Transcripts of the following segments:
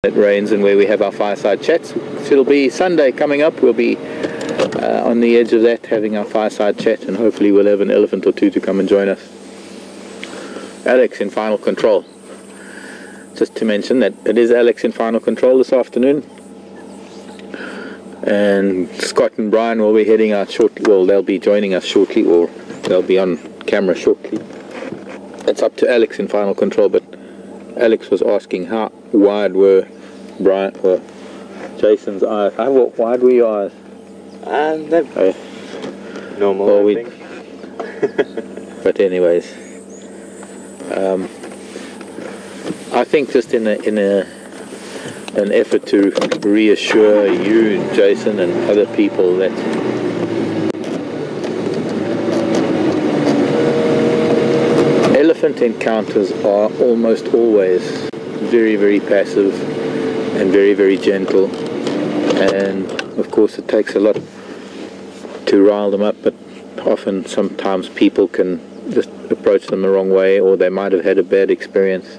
it rains and where we have our fireside chats. So it'll be Sunday coming up. We'll be on the edge of that having our fireside chat, and hopefully we'll have an elephant or two to come and join us. Alex in final control. Just to mention that it is Alex in final control this afternoon, and Scott and Brian will be heading out shortly. Well, they'll be joining us shortly, or they'll be on camera shortly. It's up to Alex in final control, but Alex was asking how wide were Brian or Jason's eyes. How wide were your eyes? They're normal, well, I think. But anyways, I think just in an effort to reassure you, Jason, and other people that elephant encounters are almost always very, very passive and very, very gentle, and of course it takes a lot to rile them up, but often sometimes people can just approach them the wrong way, or they might have had a bad experience.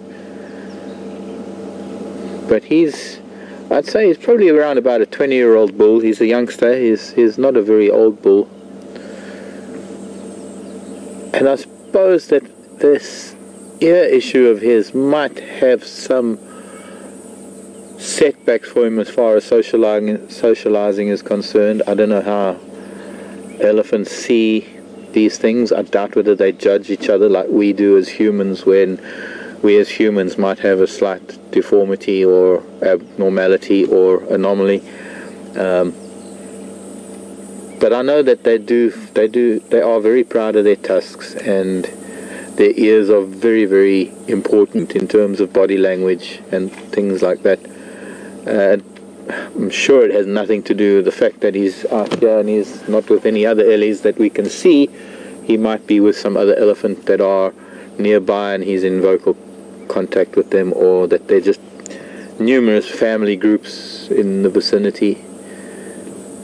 But I'd say he's probably around about a 20-year-old bull. He's a youngster. He's not a very old bull. And I suppose that this ear issue of his might have some setbacks for him as far as socializing is concerned. I don't know how elephants see these things. I doubt whether they judge each other like we do as humans, when we as humans might have a slight deformity or abnormality or anomaly. But I know that they are very proud of their tusks, and their ears are very, very important in terms of body language and things like that. I'm sure it has nothing to do with the fact that he's out here and he's not with any other ellies that we can see. He might be with some other elephant that are nearby and he's in vocal contact with them, or that they're just numerous family groups in the vicinity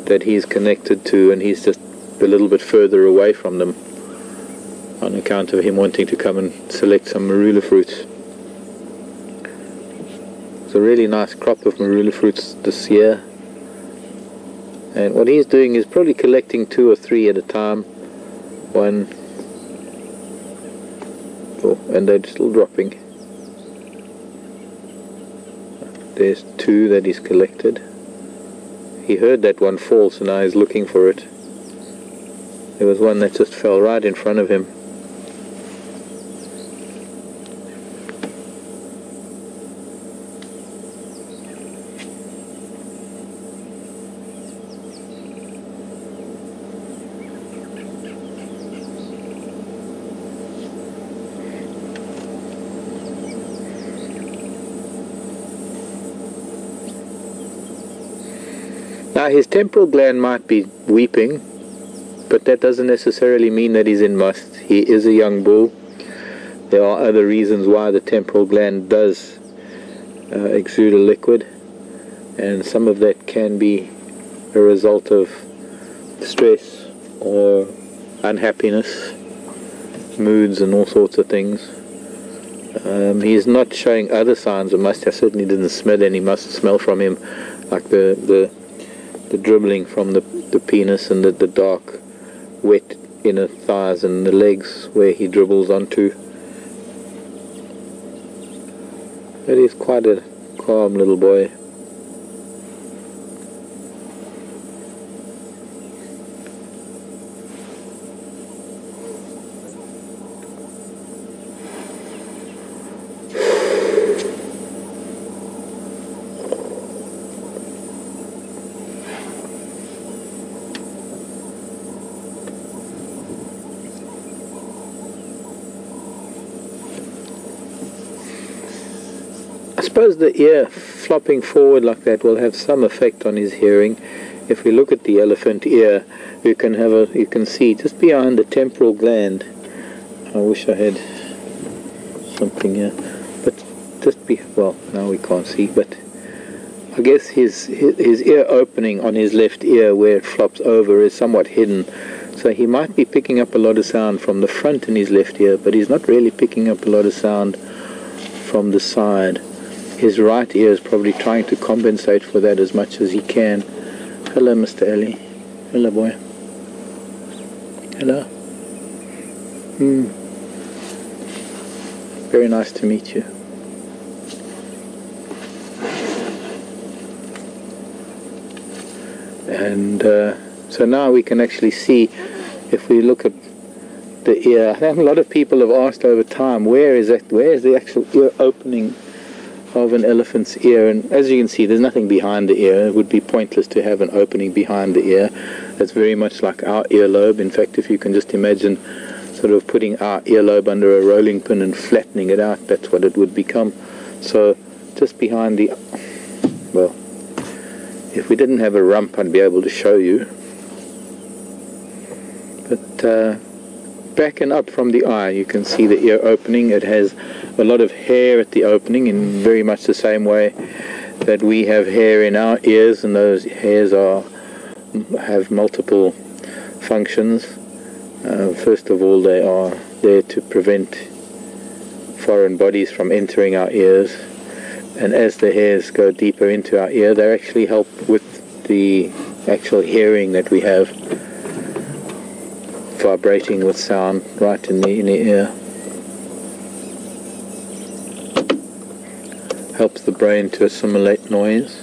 that he's connected to, and he's just a little bit further away from them on account of him wanting to come and select some marula fruits. It's a really nice crop of marula fruits this year, and what he's doing is probably collecting 2 or 3 at a time. And they're still dropping. There's 2 that he's collected. He heard that one fall, so now he's looking for it. There was one that just fell right in front of him. Now his temporal gland might be weeping, but that doesn't necessarily mean that he's in must. He is a young bull. There are other reasons why the temporal gland does exude a liquid, and some of that can be a result of stress or unhappiness, moods and all sorts of things. He's not showing other signs of must. I certainly didn't smell any must smell from him, like the dribbling from the penis and the dark wet inner thighs and the legs where he dribbles onto. But he's quite a calm little boy. I suppose the ear flopping forward like that will have some effect on his hearing. If we look at the elephant ear, you can see just behind the temporal gland. I wish I had something here, but well, now we can't see, but I guess his ear opening on his left ear where it flops over is somewhat hidden. So he might be picking up a lot of sound from the front in his left ear, but he's not really picking up a lot of sound from the side. his right ear is probably trying to compensate for that as much as he can. Hello, Mr. Ellie. Hello, boy. Hello. Very nice to meet you. And so now we can actually see, if we look at the ear, I think a lot of people have asked over time, where is the actual ear opening of an elephant's ear? And as you can see, there's nothing behind the ear. It would be pointless to have an opening behind the ear. It's very much like our earlobe. In fact, if you can just imagine sort of putting our earlobe under a rolling pin and flattening it out, that's what it would become. So just behind the, well, if we didn't have a rump, I'd be able to show you. But back and up from the eye, you can see the ear opening. It has a lot of hair at the opening, in very much the same way that we have hair in our ears, and those hairs have multiple functions. First of all, they are there to prevent foreign bodies from entering our ears, and as the hairs go deeper into our ear, they actually help with the actual hearing that we have, vibrating with sound right in the inner ear. Helps the brain to assimilate noise.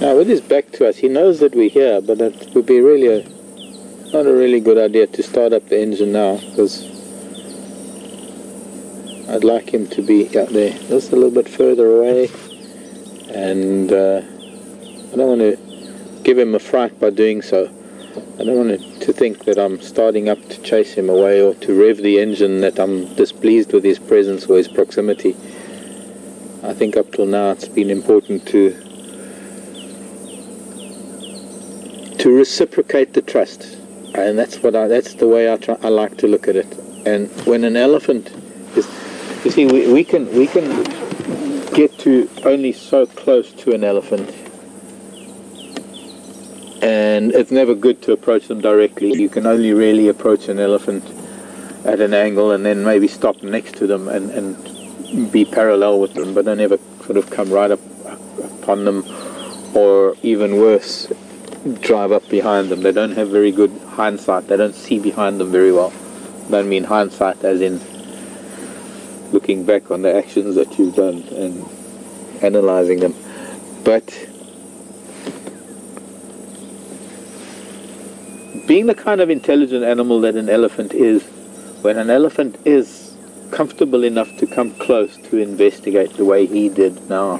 Now with his back to us, he knows that we're here, but it would be really not a really good idea to start up the engine now, because I'd like him to be out there just a little bit further away, and I don't want to give him a fright by doing so. I don't want him to think that I'm starting up to chase him away or to rev the engine, that I'm displeased with his presence or his proximity. I think up till now it's been important to reciprocate the trust, and that's the way I like to look at it. And when an elephant is, you see, we can get to only so close to an elephant, and it's never good to approach them directly. You can only really approach an elephant at an angle, and then maybe stop next to them and be parallel with them, but don't ever sort of come right up upon them, or even worse, drive up behind them. They don't have very good hindsight. They don't see behind them very well. I don't mean hindsight as in looking back on the actions that you've done and analyzing them, but being the kind of intelligent animal that an elephant is, when an elephant is comfortable enough to come close to investigate the way he did now,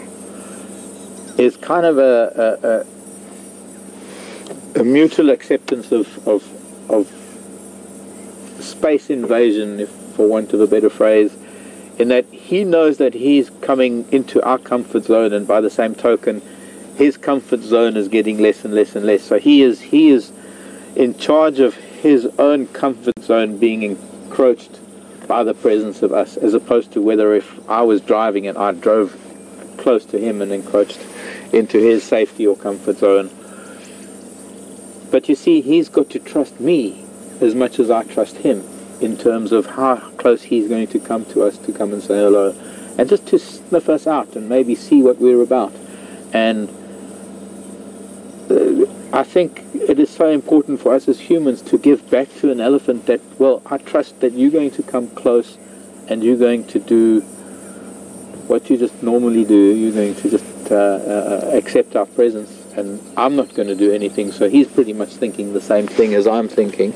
is kind of a mutual acceptance of space invasion, if for want of a better phrase, in that he knows that he's coming into our comfort zone, and by the same token his comfort zone is getting less and less and less. So he is in charge of his own comfort zone being encroached by the presence of us, as opposed to whether if I was driving and I drove close to him and encroached into his safety or comfort zone. But you see, he's got to trust me as much as I trust him, in terms of how close he's going to come to us to come and say hello, and just to sniff us out and maybe see what we're about. And I think it is so important for us as humans to give back to an elephant that, well, I trust that you're going to come close and you're going to do what you just normally do. You're going to just accept our presence, and I'm not going to do anything. So he's pretty much thinking the same thing as I'm thinking,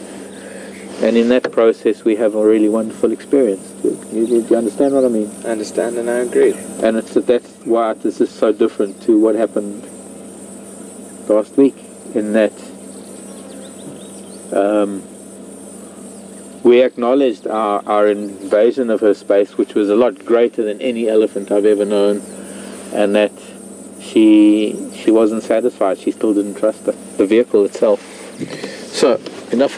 and in that process we have a really wonderful experience. Do you understand what I mean? I understand, and I agree. And that's why this is so different to what happened last week, in that we acknowledged our invasion of her space, which was a lot greater than any elephant I've ever known, and that she wasn't satisfied. She still didn't trust the vehicle itself. So enough on